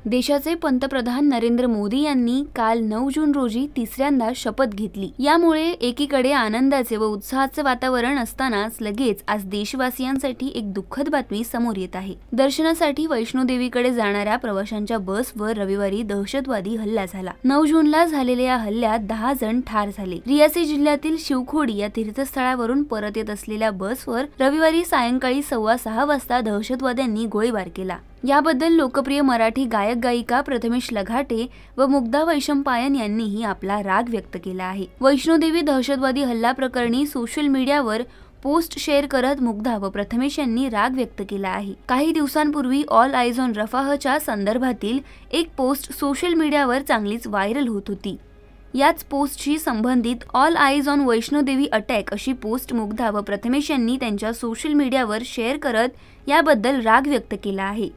देशाचे पंतप्रधान नरेंद्र मोदी यांनी काल 9 जून रोजी तिसऱ्यांदा शपथ घेतली। यामुळे एकीकडे आनंदाचे व उत्साहाचे वातावरण असतानाच लगेच आज देशवासियांसाठी एक दुःखद बातमी समोर येत आहे। दर्शनासाठी वैष्णोदेवीकडे जाणाऱ्या प्रवाशांच्या बसवर रविवारी दहशतवादी हल्ला झाला। 9 जूनला झालेल्या या हल्ल्यात 10 जण ठार झाले। रियासी जिल्ह्यातील शिवखोडी या तीर्थस्थळावरून परत येत असलेल्या बसवर रविवारी सायंकाळी 6:15 वाजता दहशतवाद्यांनी गोळीबार केला। याबद्दल लोकप्रिय मराठी गायक गायिका प्रथमेश लघाटे व मुग्धा वैशंपायन यांनीही आपला राग व्यक्त केला आहे। वैष्णोदेवी दहशतवादी हल्ला प्रकरणी सोशल मीडियावर पोस्ट शेअर करत मुग्धा व प्रथमेश यांनी राग व्यक्त केला आहे। काही दिवसांपूर्वी ऑल आयज ऑन रफाहच्या संदर्भातील एक पोस्ट सोशल मीडियावर चांगलीच व्हायरल होत होती। याच पोस्टशी संबंधित ऑल आयज ऑन वैष्णोदेवी अटॅक अशी पोस्ट मुग्धा व प्रथमेश यांनी त्यांच्या सोशल मीडियावर शेअर करत याबद्दल राग व्यक्त केला आहे।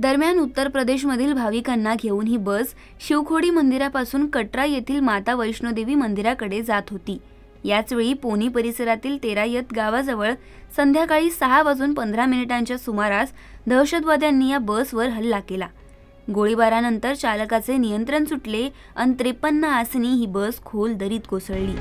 दरम्यान उत्तर प्रदेशमधील भाविकांना घेऊन ही बस शिवखोडी मंदिरापासून कटरा येथील माता वैष्णोदेवी मंदिराकडे जात होती। याचवेळी पोनी परिसरातील तेरायत गावाजवळ संध्याकाळी 6:15 सुमारास दहशतवाद्यांनी या बसवर हल्ला केला। गोळीबारानंतर चालकाचे नियंत्रण सुटले आणि 53 आसनी ही बस खोल दरीत कोसळली।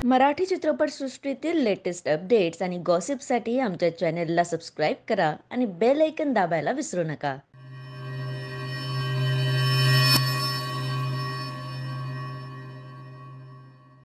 मराठी चित्रपटसृष्टीतील लेटेस्ट अपडेट्स आणि गॉसिपसाठी आमच्या चॅनेलला सबस्क्राईब करा आणि बेल आयकॉन दाबायला विसरू नका।